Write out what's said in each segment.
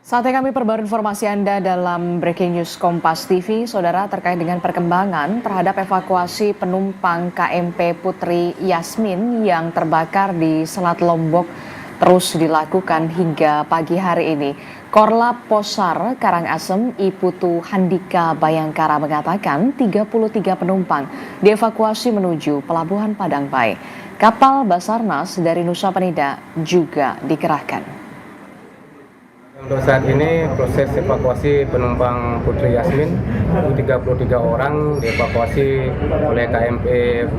Saatnya kami perbarui informasi Anda dalam Breaking News Kompas TV, Saudara, terkait dengan perkembangan terhadap evakuasi penumpang KMP Putri Yasmin yang terbakar di Selat Lombok terus dilakukan hingga pagi hari ini. Korlap Posar Karangasem Iputu Handika Bayangkara mengatakan 33 penumpang dievakuasi menuju Pelabuhan Padangbai. Kapal Basarnas dari Nusa Penida juga dikerahkan. Untuk saat ini proses evakuasi penumpang Putri Yasmin 33 orang dievakuasi oleh KMP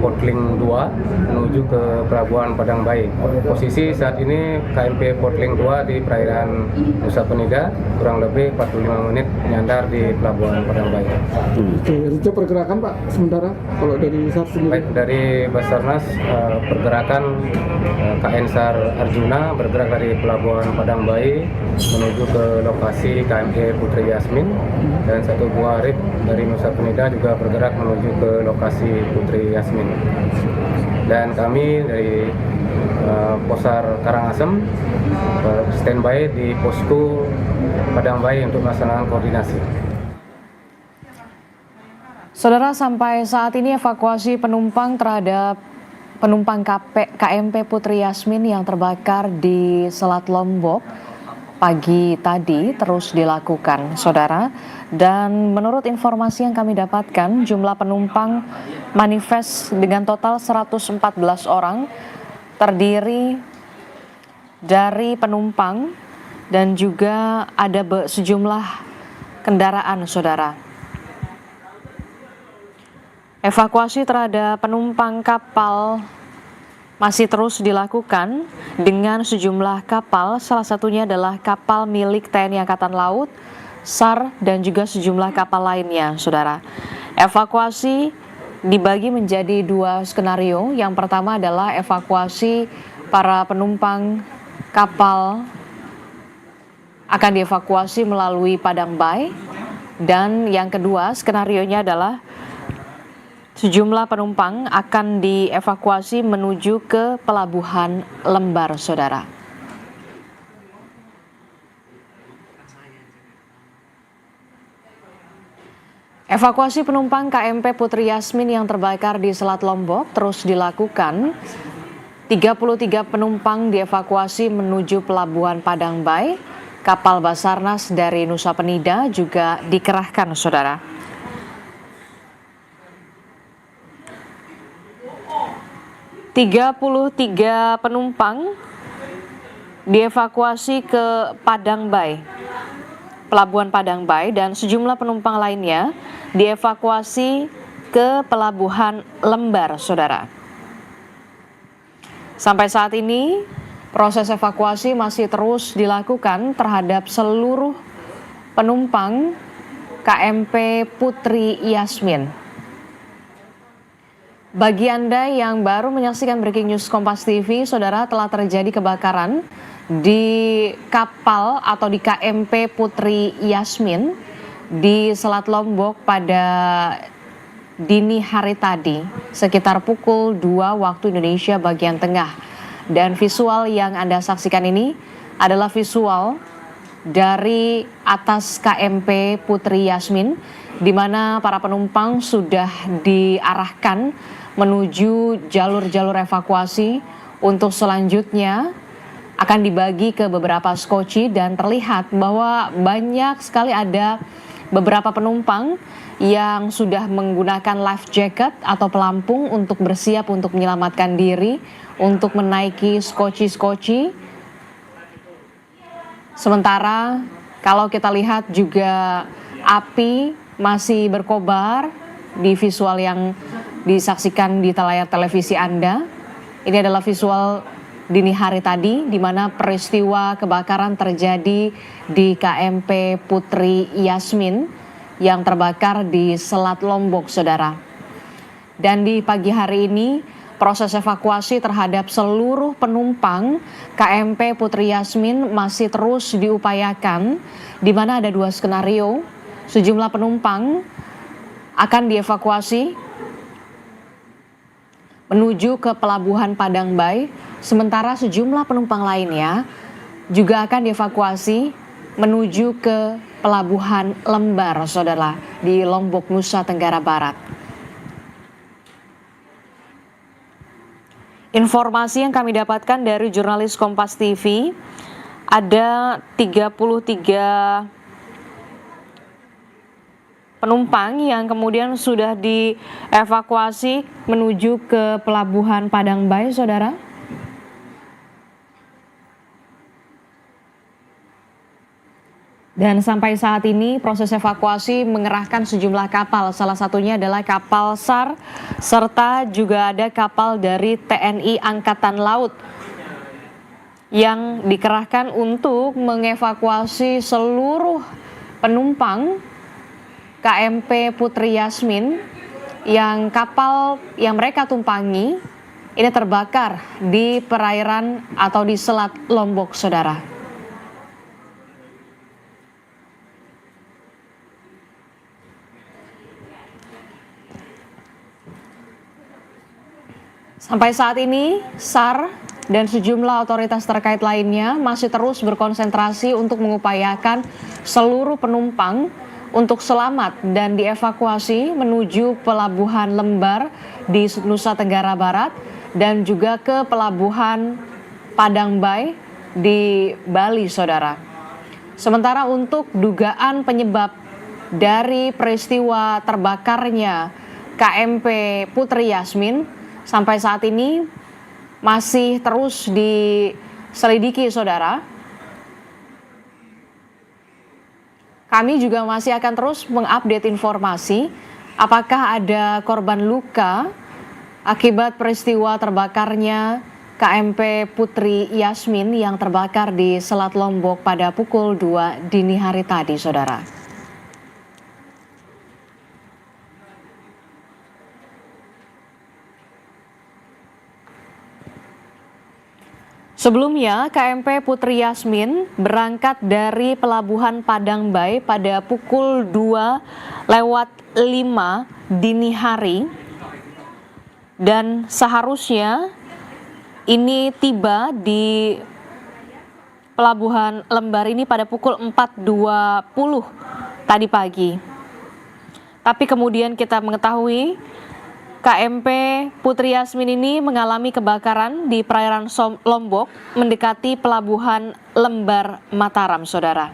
Portling 2 menuju ke Pelabuhan Padangbai. Posisi saat ini KMP Portling 2 di perairan Nusa Penida kurang lebih 45 menit menyandar di Pelabuhan Padangbai. Oke, itu pergerakan Pak sementara kalau dari SAR sendiri? Baik, dari Basarnas pergerakan KN SAR Arjuna bergerak dari Pelabuhan Padangbai menuju ke lokasi KMP Putri Yasmin, dan satu buah RIP dari Nusa Penida juga bergerak menuju ke lokasi Putri Yasmin. Dan kami dari Posar Karangasem standby di posko Padangbai untuk melaksanakan koordinasi. Saudara, sampai saat ini evakuasi penumpang terhadap penumpang KMP Putri Yasmin yang terbakar di Selat Lombok pagi tadi terus dilakukan, Saudara. Dan menurut informasi yang kami dapatkan, jumlah penumpang manifest dengan total 114 orang, terdiri dari penumpang dan juga ada sejumlah kendaraan, Saudara. Evakuasi terhadap penumpang kapal masih terus dilakukan dengan sejumlah kapal, salah satunya adalah kapal milik TNI Angkatan Laut, SAR, dan juga sejumlah kapal lainnya, Saudara. Evakuasi dibagi menjadi dua skenario. Yang pertama adalah evakuasi para penumpang kapal akan dievakuasi melalui Padangbai, dan yang kedua skenarionya adalah sejumlah penumpang akan dievakuasi menuju ke Pelabuhan Lembar, Saudara. Evakuasi penumpang KMP Putri Yasmin yang terbakar di Selat Lombok terus dilakukan. 33 penumpang dievakuasi menuju Pelabuhan Padangbai. Kapal Basarnas dari Nusa Penida juga dikerahkan, Saudara. 33 penumpang dievakuasi ke Padangbai, Pelabuhan Padangbai, dan sejumlah penumpang lainnya dievakuasi ke Pelabuhan Lembar, Saudara. Sampai saat ini proses evakuasi masih terus dilakukan terhadap seluruh penumpang KMP Putri Yasmin. Bagi Anda yang baru menyaksikan Breaking News Kompas TV, Saudara, telah terjadi kebakaran di kapal atau di KMP Putri Yasmin di Selat Lombok pada dini hari tadi, sekitar pukul 2 waktu Indonesia bagian tengah. Dan visual yang Anda saksikan ini adalah visual dari atas KMP Putri Yasmin, di mana para penumpang sudah diarahkan menuju jalur-jalur evakuasi untuk selanjutnya akan dibagi ke beberapa skoci, dan terlihat bahwa banyak sekali ada beberapa penumpang yang sudah menggunakan life jacket atau pelampung untuk bersiap untuk menyelamatkan diri untuk menaiki skoci-skoci. Sementara kalau kita lihat juga api masih berkobar di visual yang disaksikan di layar televisi Anda. Ini adalah visual dini hari tadi di mana peristiwa kebakaran terjadi di KMP Putri Yasmin yang terbakar di Selat Lombok, Saudara. Dan di pagi hari ini proses evakuasi terhadap seluruh penumpang KMP Putri Yasmin masih terus diupayakan, di mana ada dua skenario. Sejumlah penumpang akan dievakuasi menuju ke Pelabuhan Padangbai, sementara sejumlah penumpang lainnya juga akan dievakuasi menuju ke Pelabuhan Lembar, saudara, di Lombok, Nusa Tenggara Barat. Informasi yang kami dapatkan dari jurnalis Kompas TV, ada 33 penumpang yang kemudian sudah dievakuasi menuju ke Pelabuhan Padang Bayi, saudara. Dan sampai saat ini proses evakuasi mengerahkan sejumlah kapal, salah satunya adalah kapal SAR, serta juga ada kapal dari TNI Angkatan Laut yang dikerahkan untuk mengevakuasi seluruh penumpang KMP Putri Yasmin yang kapal yang mereka tumpangi ini terbakar di perairan atau di Selat Lombok, saudara. Sampai saat ini, SAR dan sejumlah otoritas terkait lainnya masih terus berkonsentrasi untuk mengupayakan seluruh penumpang untuk selamat dan dievakuasi menuju Pelabuhan Lembar di Nusa Tenggara Barat dan juga ke Pelabuhan Padang Bayi di Bali, saudara. Sementara untuk dugaan penyebab dari peristiwa terbakarnya KMP Putri Yasmin, sampai saat ini masih terus diselidiki, saudara. Kami juga masih akan terus mengupdate informasi apakah ada korban luka akibat peristiwa terbakarnya KMP Putri Yasmin yang terbakar di Selat Lombok pada pukul 2 dini hari tadi, saudara. Sebelumnya, KMP Putri Yasmin berangkat dari Pelabuhan Padang Bayi pada pukul 2:05 dini hari dan seharusnya ini tiba di Pelabuhan Lembar ini pada pukul 4:20 tadi pagi. Tapi kemudian kita mengetahui KMP Putri Yasmin ini mengalami kebakaran di perairan Lombok mendekati Pelabuhan Lembar Mataram, saudara.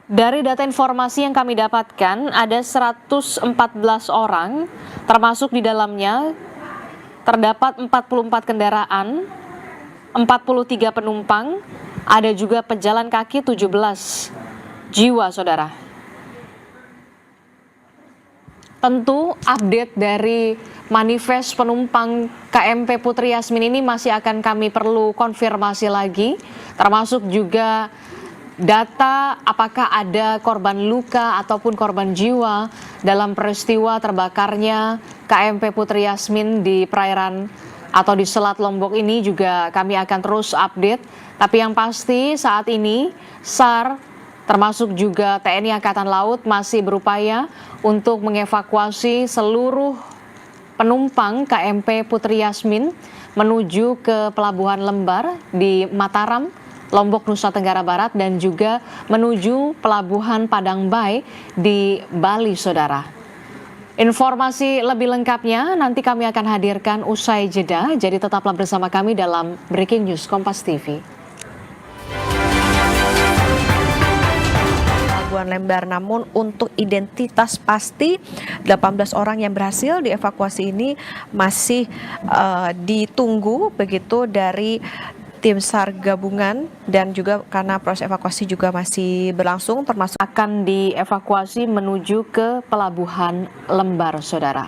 Dari data informasi yang kami dapatkan, ada 114 orang, termasuk di dalamnya terdapat 44 kendaraan, 43 penumpang, ada juga pejalan kaki 17 jiwa, saudara. Tentu update dari manifest penumpang KMP Putri Yasmin ini masih akan kami perlu konfirmasi lagi, termasuk juga data apakah ada korban luka ataupun korban jiwa dalam peristiwa terbakarnya KMP Putri Yasmin di perairan atau di Selat Lombok ini juga kami akan terus update. Tapi yang pasti saat ini SAR termasuk juga TNI Angkatan Laut masih berupaya untuk mengevakuasi seluruh penumpang KMP Putri Yasmin menuju ke Pelabuhan Lembar di Mataram, Lombok, Nusa Tenggara Barat dan juga menuju Pelabuhan Padang Bayi di Bali, saudara. Informasi lebih lengkapnya nanti kami akan hadirkan usai jeda, jadi tetaplah bersama kami dalam Breaking News Kompas TV. Pelabuhan Lembar, namun untuk identitas pasti 18 orang yang berhasil dievakuasi ini masih ditunggu begitu dari tim SAR gabungan dan juga karena proses evakuasi juga masih berlangsung termasuk akan dievakuasi menuju ke Pelabuhan Lembar, saudara.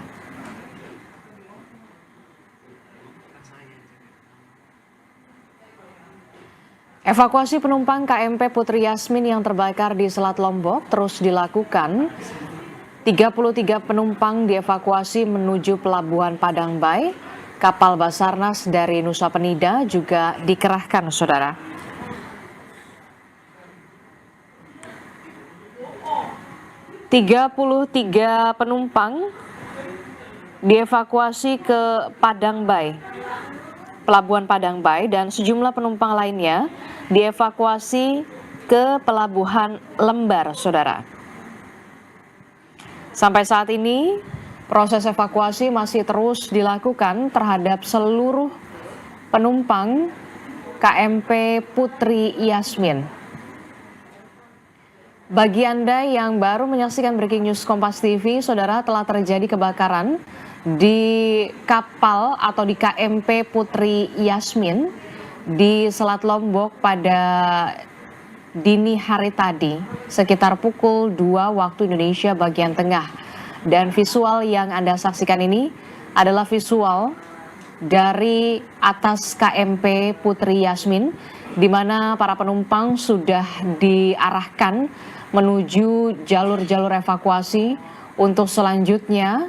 Evakuasi penumpang KMP Putri Yasmin yang terbakar di Selat Lombok terus dilakukan. 33 penumpang dievakuasi menuju Pelabuhan Padang Bayi. Kapal Basarnas dari Nusa Penida juga dikerahkan, saudara. Tiga penumpang dievakuasi ke Padang Bay, Pelabuhan Padang Bay, dan sejumlah penumpang lainnya dievakuasi ke Pelabuhan Lembar, saudara. Sampai saat ini, proses evakuasi masih terus dilakukan terhadap seluruh penumpang KMP Putri Yasmin. Bagi Anda yang baru menyaksikan Breaking News Kompas TV, saudara, telah terjadi kebakaran di kapal atau di KMP Putri Yasmin di Selat Lombok pada dini hari tadi, sekitar pukul 2 waktu Indonesia bagian tengah. Dan visual yang Anda saksikan ini adalah visual dari atas KMP Putri Yasmin, di mana para penumpang sudah diarahkan menuju jalur-jalur evakuasi untuk selanjutnya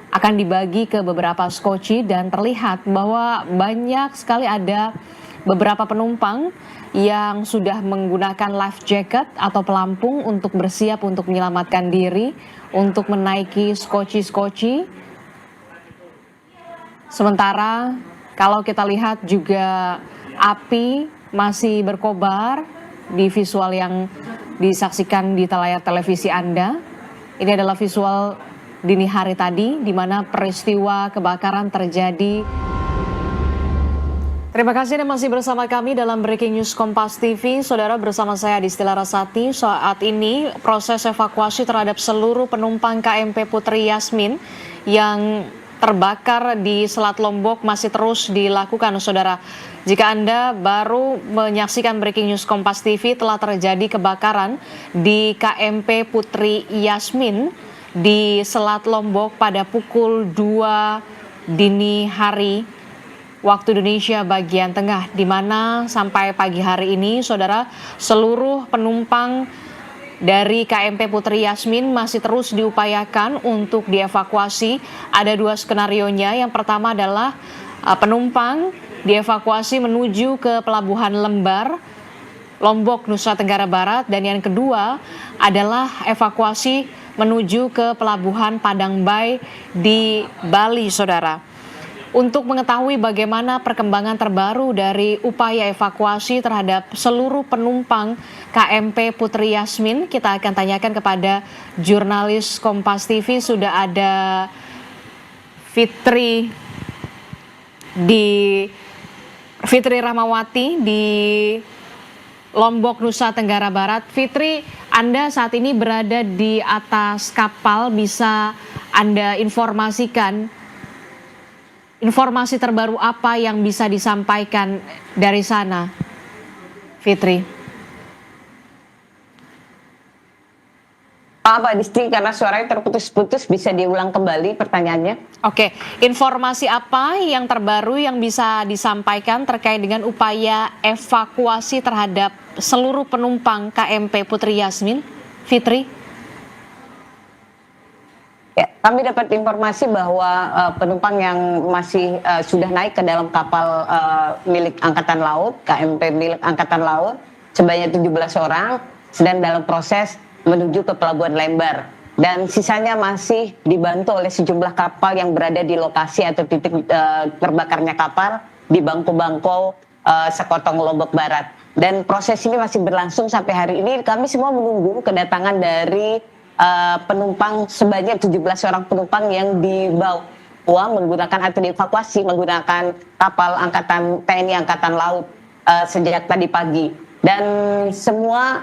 akan dibagi ke beberapa skoci, dan terlihat bahwa banyak sekali ada beberapa penumpang yang sudah menggunakan life jacket atau pelampung untuk bersiap untuk menyelamatkan diri untuk menaiki skoci-skoci. Sementara kalau kita lihat juga api masih berkobar di visual yang disaksikan di layar televisi Anda. Ini adalah visual dini hari tadi di mana peristiwa kebakaran terjadi. Terima kasih Anda masih bersama kami dalam Breaking News Kompas TV. Saudara, bersama saya Disti Larasati. Saat ini proses evakuasi terhadap seluruh penumpang KMP Putri Yasmin yang terbakar di Selat Lombok masih terus dilakukan, saudara. Jika Anda baru menyaksikan Breaking News Kompas TV, telah terjadi kebakaran di KMP Putri Yasmin di Selat Lombok pada pukul 2 dini hari waktu Indonesia bagian tengah, di mana sampai pagi hari ini, saudara, seluruh penumpang dari KMP Putri Yasmin masih terus diupayakan untuk dievakuasi. Ada dua skenarionya. Yang pertama adalah penumpang dievakuasi menuju ke Pelabuhan Lembar, Lombok, Nusa Tenggara Barat. Dan yang kedua adalah evakuasi menuju ke Pelabuhan Padang Bay di Bali, saudara. Untuk mengetahui bagaimana perkembangan terbaru dari upaya evakuasi terhadap seluruh penumpang KMP Putri Yasmin, kita akan tanyakan kepada jurnalis Kompas TV. Sudah ada Fitri Rahmawati di Lombok, Nusa Tenggara Barat. Fitri, Anda saat ini berada di atas kapal, bisa Anda informasikan informasi terbaru apa yang bisa disampaikan dari sana, Fitri? Pak Disti, karena suaranya terputus-putus, bisa diulang kembali pertanyaannya? Oke, informasi apa yang terbaru yang bisa disampaikan terkait dengan upaya evakuasi terhadap seluruh penumpang KMP Putri Yasmin, Fitri? Ya, kami dapat informasi bahwa penumpang yang masih sudah naik ke dalam kapal milik Angkatan Laut, KMP milik Angkatan Laut, sebanyak 17 orang, sedang dalam proses menuju ke Pelabuhan Lembar. Dan sisanya masih dibantu oleh sejumlah kapal yang berada di lokasi atau titik terbakarnya kapal di bangko-bangko Sekotong Lombok Barat. Dan proses ini masih berlangsung sampai hari ini. Kami semua menunggu kedatangan dari penumpang, sebanyak 17 orang penumpang yang dibawa menggunakan atau dievakuasi menggunakan kapal TNI Angkatan Laut sejak tadi pagi. Dan semua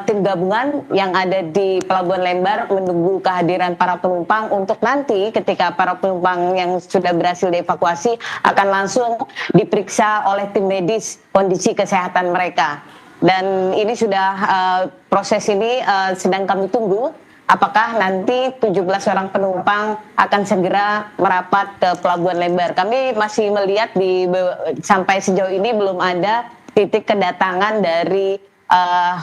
tim gabungan yang ada di Pelabuhan Lembar menunggu kehadiran para penumpang untuk nanti ketika para penumpang yang sudah berhasil dievakuasi akan langsung diperiksa oleh tim medis kondisi kesehatan mereka. Dan ini sudah proses ini sedang kami tunggu. Apakah nanti 17 orang penumpang akan segera merapat ke Pelabuhan Lembar? Kami masih melihat sampai sejauh ini belum ada titik kedatangan dari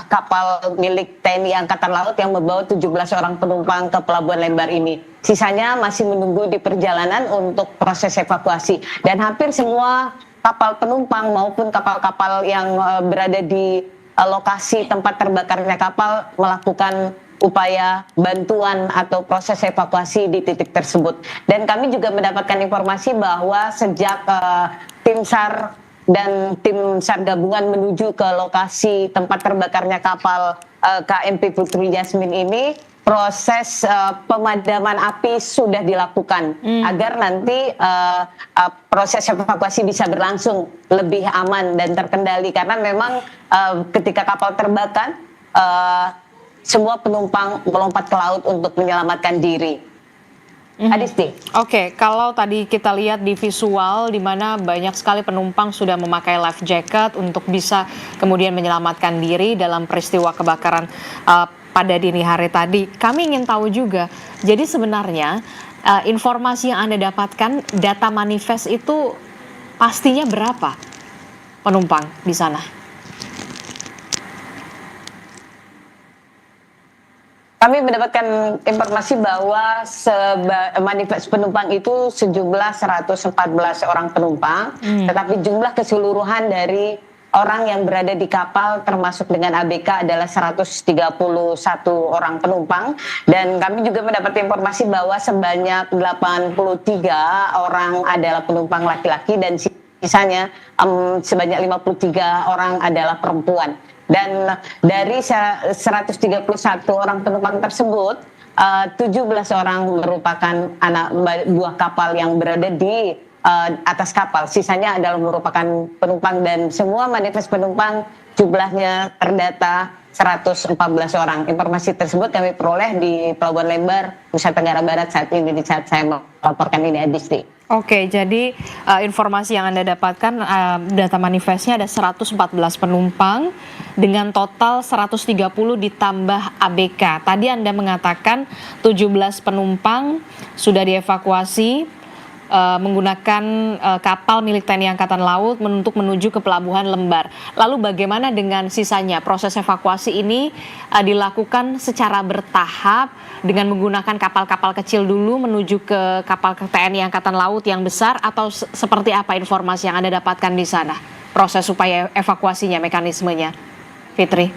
kapal milik TNI Angkatan Laut yang membawa 17 orang penumpang ke Pelabuhan Lembar ini. Sisanya masih menunggu di perjalanan untuk proses evakuasi. Dan hampir semua kapal penumpang maupun kapal-kapal yang berada di lokasi tempat terbakarnya kapal melakukan upaya bantuan atau proses evakuasi di titik tersebut. Dan kami juga mendapatkan informasi bahwa sejak tim SAR dan tim SAR gabungan menuju ke lokasi tempat terbakarnya kapal KMP Putri Yasmin ini, proses pemadaman api sudah dilakukan agar nanti proses evakuasi bisa berlangsung lebih aman dan terkendali, karena memang ketika kapal terbakar semua penumpang melompat ke laut untuk menyelamatkan diri. Adisti. Oke, kalau tadi kita lihat di visual di mana banyak sekali penumpang sudah memakai life jacket untuk bisa kemudian menyelamatkan diri dalam peristiwa kebakaran pada dini hari tadi. Kami ingin tahu juga, jadi sebenarnya informasi yang Anda dapatkan, data manifest itu pastinya berapa penumpang di sana? Kami mendapatkan informasi bahwa manifest penumpang itu sejumlah 114 orang penumpang, tetapi jumlah keseluruhan dari orang yang berada di kapal termasuk dengan ABK adalah 131 orang penumpang, dan kami juga mendapat informasi bahwa sebanyak 83 orang adalah penumpang laki-laki dan sisanya sebanyak 53 orang adalah perempuan. Dan dari 131 orang penumpang tersebut, 17 orang merupakan anak buah kapal yang berada di atas kapal. Sisanya adalah merupakan penumpang, dan semua manifest penumpang jumlahnya terdata 114 orang. Informasi tersebut kami peroleh di Pelabuhan Lembar, Nusa Tenggara Barat saat ini, di saat saya melaporkan ini, Adisti. Oke, jadi informasi yang Anda dapatkan, data manifestnya ada 114 penumpang dengan total 130 ditambah ABK. Tadi Anda mengatakan 17 penumpang sudah dievakuasi menggunakan kapal milik TNI Angkatan Laut untuk menuju ke Pelabuhan Lembar. Lalu bagaimana dengan sisanya? Proses evakuasi ini dilakukan secara bertahap dengan menggunakan kapal-kapal kecil dulu menuju ke kapal TNI Angkatan Laut yang besar, atau seperti apa informasi yang Anda dapatkan di sana? Proses supaya evakuasinya, mekanismenya, Fitri.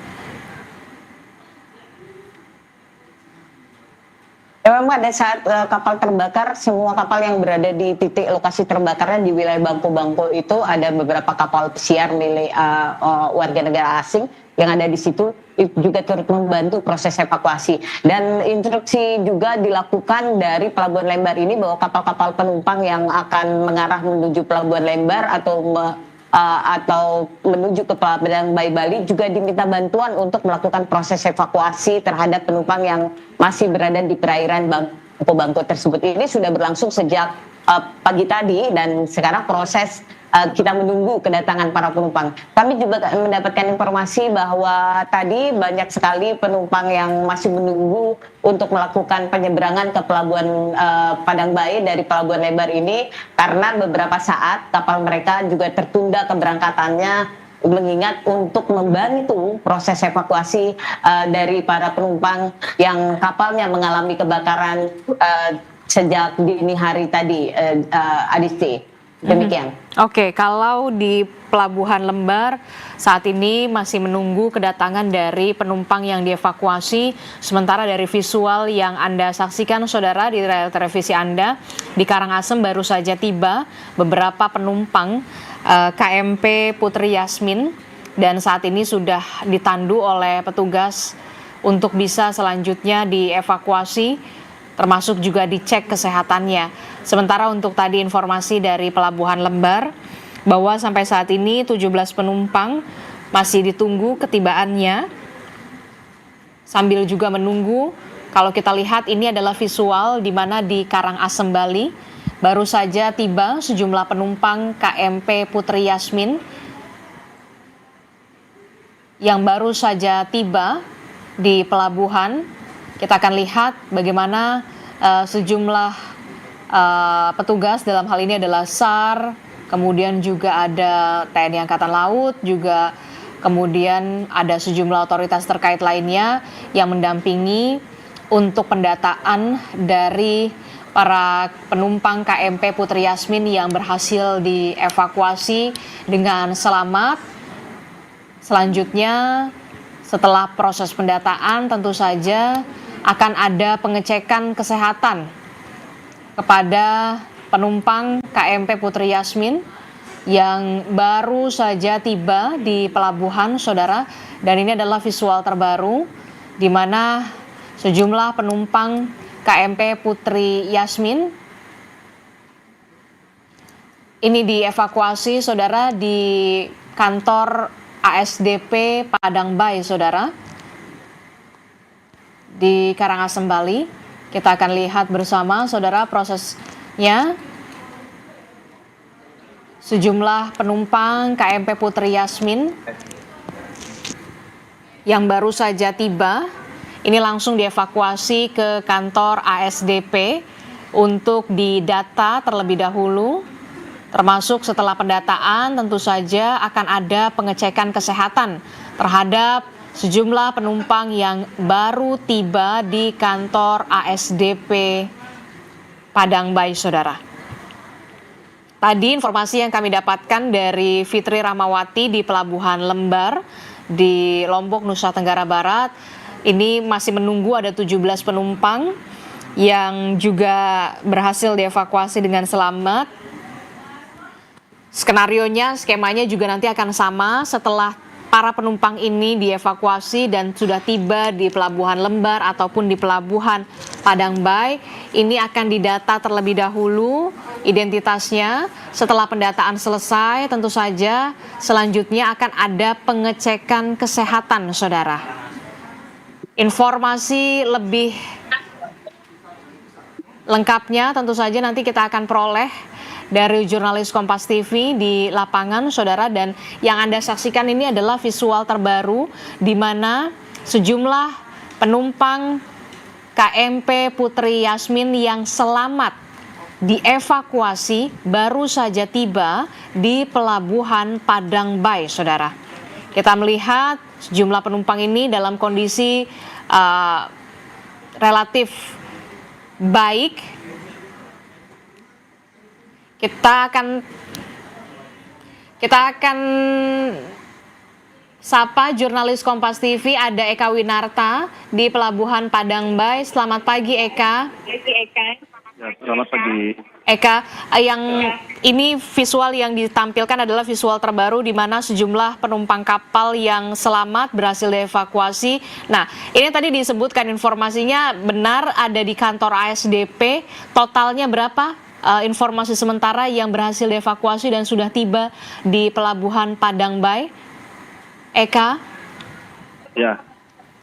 Ya, memang pada saat kapal terbakar, semua kapal yang berada di titik lokasi terbakarnya di wilayah Bangko-Bangko itu ada beberapa kapal pesiar milik warga negara asing yang ada di situ, itu juga turut membantu proses evakuasi. Dan instruksi juga dilakukan dari Pelabuhan Lembar ini bahwa kapal-kapal penumpang yang akan mengarah menuju Pelabuhan Lembar atau menuju ke Pelabuhan Bayi Bali juga diminta bantuan untuk melakukan proses evakuasi terhadap penumpang yang masih berada di perairan Bangko-Bangko tersebut. Ini sudah berlangsung sejak pagi tadi, dan sekarang proses kita menunggu kedatangan para penumpang. Kami juga mendapatkan informasi bahwa tadi banyak sekali penumpang yang masih menunggu untuk melakukan penyeberangan ke Pelabuhan Padang Bayi dari Pelabuhan Lembar ini, karena beberapa saat kapal mereka juga tertunda keberangkatannya, mengingat untuk membantu proses evakuasi dari para penumpang yang kapalnya mengalami kebakaran sejak dini hari tadi, Adisti. Demikian. Oke, kalau di Pelabuhan Lembar saat ini masih menunggu kedatangan dari penumpang yang dievakuasi, sementara dari visual yang Anda saksikan, saudara, di layar televisi Anda, di Karangasem baru saja tiba beberapa penumpang KMP Putri Yasmin, dan saat ini sudah ditandu oleh petugas untuk bisa selanjutnya dievakuasi, termasuk juga dicek kesehatannya. Sementara untuk tadi informasi dari Pelabuhan Lembar, bahwa sampai saat ini 17 penumpang masih ditunggu ketibaannya, sambil juga menunggu. Kalau kita lihat, ini adalah visual di mana di Karangasem, Bali, baru saja tiba sejumlah penumpang KMP Putri Yasmin yang baru saja tiba di pelabuhan. Kita akan lihat bagaimana sejumlah petugas, dalam hal ini adalah SAR, kemudian juga ada TNI Angkatan Laut, juga kemudian ada sejumlah otoritas terkait lainnya yang mendampingi untuk pendataan dari para penumpang KMP Putri Yasmin yang berhasil dievakuasi dengan selamat. Selanjutnya setelah proses pendataan tentu saja akan ada pengecekan kesehatan kepada penumpang KMP Putri Yasmin yang baru saja tiba di pelabuhan, saudara. Dan ini adalah visual terbaru di mana sejumlah penumpang KMP Putri Yasmin ini dievakuasi, saudara, di kantor ASDP Padangbai, saudara, di Karangasem, Bali. Kita akan lihat bersama, saudara, prosesnya. Sejumlah penumpang KMP Putri Yasmin yang baru saja tiba, ini langsung dievakuasi ke kantor ASDP untuk didata terlebih dahulu. Termasuk setelah pendataan tentu saja akan ada pengecekan kesehatan terhadap sejumlah penumpang yang baru tiba di kantor ASDP Padangbai, saudara. Tadi informasi yang kami dapatkan dari Fitri Rahmawati di Pelabuhan Lembar di Lombok, Nusa Tenggara Barat, ini masih menunggu ada 17 penumpang yang juga berhasil dievakuasi dengan selamat. Skenarionya, skemanya juga nanti akan sama setelah para penumpang ini dievakuasi dan sudah tiba di Pelabuhan Lembar ataupun di Pelabuhan Padangbai. Ini akan didata terlebih dahulu identitasnya. Setelah pendataan selesai, tentu saja selanjutnya akan ada pengecekan kesehatan, saudara. Informasi lebih lengkapnya tentu saja nanti kita akan peroleh dari jurnalis Kompas TV di lapangan, saudara. Dan yang Anda saksikan ini adalah visual terbaru di mana sejumlah penumpang KMP Putri Yasmin yang selamat dievakuasi baru saja tiba di Pelabuhan Padangbai, saudara. Kita melihat sejumlah penumpang ini dalam kondisi relatif baik. Kita akan sapa jurnalis Kompas TV, ada Eka Winarta di Pelabuhan Padangbai. Selamat pagi, Eka. Ya, selamat pagi. Eka, yang ini visual yang ditampilkan adalah visual terbaru di mana sejumlah penumpang kapal yang selamat berhasil dievakuasi. Nah, ini tadi disebutkan informasinya benar ada di kantor ASDP. Totalnya berapa? Informasi sementara yang berhasil dievakuasi dan sudah tiba di Pelabuhan Padangbai, Eka? Ya,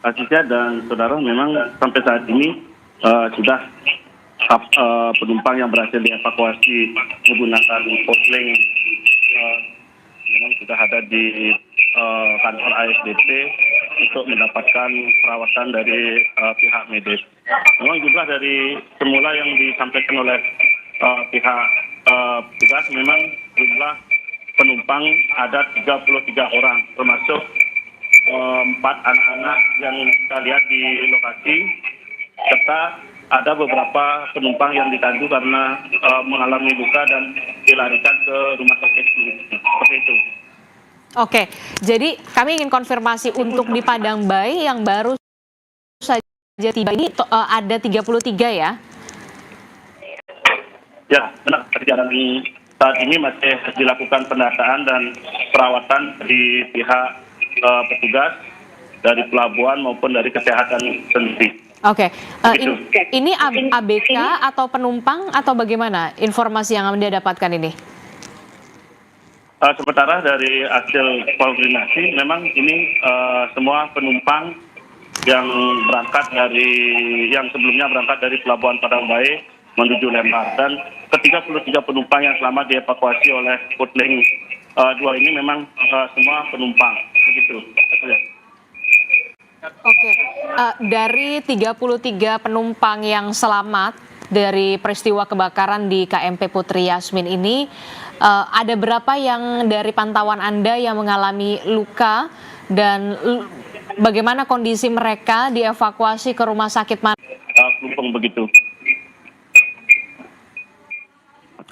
Asisya dan saudara, memang sampai saat ini sudah penumpang yang berhasil dievakuasi menggunakan potling memang sudah ada di kantor ASDP untuk mendapatkan perawatan dari pihak medis. Memang jumlah dari semula yang disampaikan oleh pihak petugas, memang jumlah penumpang ada 33 orang, termasuk 4 anak-anak yang kita lihat di lokasi, serta ada beberapa penumpang yang ditandu karena mengalami luka dan dilarikan ke rumah sakit. Seperti itu. Oke, jadi kami ingin konfirmasi untuk di Padangbai yang baru saja tiba ini ada 33 ya? Ya, benar. Perjalanan saat ini masih dilakukan pendataan dan perawatan di pihak petugas dari pelabuhan maupun dari kesehatan sendiri. Oke, ini ABK atau penumpang atau bagaimana informasi yang Anda dapatkan ini? Sementara dari hasil koordinasi, memang ini semua penumpang yang berangkat yang sebelumnya berangkat dari Pelabuhan Padangbai menuju Lembar, dan ke-33 penumpang yang selamat dievakuasi oleh Putling 2 ini memang semua penumpang, begitu. Oke, dari 33 penumpang yang selamat dari peristiwa kebakaran di KMP Putri Yasmin ini, ada berapa yang dari pantauan Anda yang mengalami luka dan bagaimana kondisi mereka dievakuasi ke rumah sakit mana? Penumpang begitu.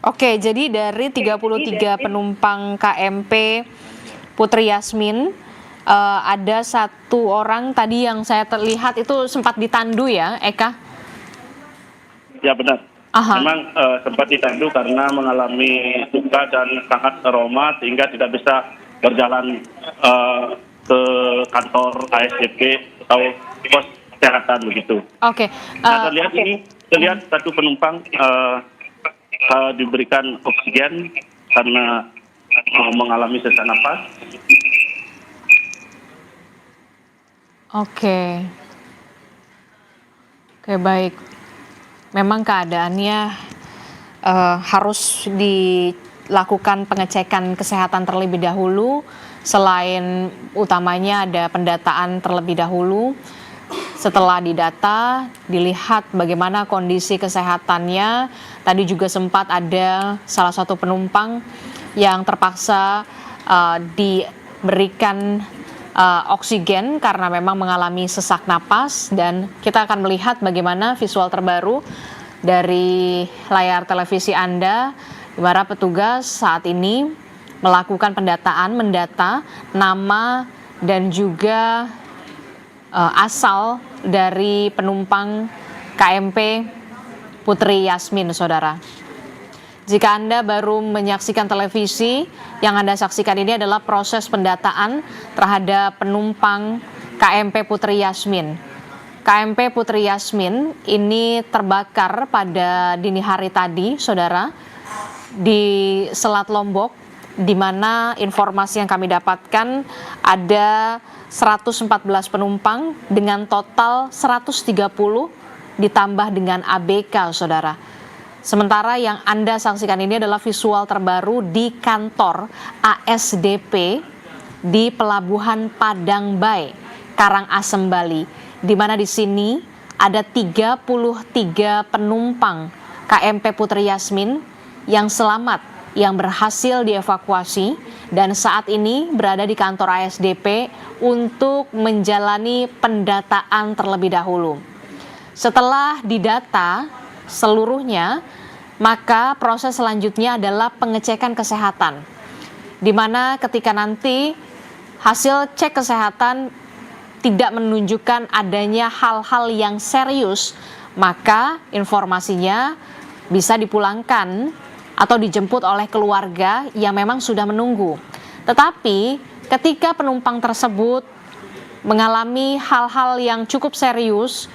Oke, jadi dari 33 penumpang KMP Putri Yasmin ada satu orang tadi yang saya terlihat itu sempat ditandu ya, Eka? Ya benar. Aha. Memang sempat ditandu karena mengalami luka dan sangat trauma sehingga tidak bisa berjalan ke kantor ASDP atau pos kesehatan begitu. Oke. Nah, terlihat satu penumpang diberikan oksigen karena mengalami sesak napas. Oke. Oke, baik. Memang keadaannya harus dilakukan pengecekan kesehatan terlebih dahulu. Selain utamanya ada pendataan terlebih dahulu. Setelah didata, dilihat bagaimana kondisi kesehatannya. Tadi juga sempat ada salah satu penumpang yang terpaksa diberikan oksigen karena memang mengalami sesak napas, dan kita akan melihat bagaimana visual terbaru dari layar televisi Anda di mana petugas saat ini melakukan pendataan, mendata nama dan juga asal dari penumpang KMP Putri Yasmin, saudara. Jika Anda baru menyaksikan televisi, yang Anda saksikan ini adalah proses pendataan terhadap penumpang KMP Putri Yasmin. KMP Putri Yasmin ini terbakar pada dini hari tadi, saudara, di Selat Lombok, di mana informasi yang kami dapatkan ada 114 penumpang dengan total 130 ditambah dengan ABK, saudara. Sementara yang Anda saksikan ini adalah visual terbaru di kantor ASDP di Pelabuhan Padang Bae, Karangasem, Bali, di mana di sini ada 33 penumpang KMP Putri Yasmin yang selamat, yang berhasil dievakuasi dan saat ini berada di kantor ASDP untuk menjalani pendataan terlebih dahulu. Setelah didata seluruhnya, maka proses selanjutnya adalah pengecekan kesehatan, di mana ketika nanti hasil cek kesehatan tidak menunjukkan adanya hal-hal yang serius, maka informasinya bisa dipulangkan atau dijemput oleh keluarga yang memang sudah menunggu. Tetapi ketika penumpang tersebut mengalami hal-hal yang cukup serius,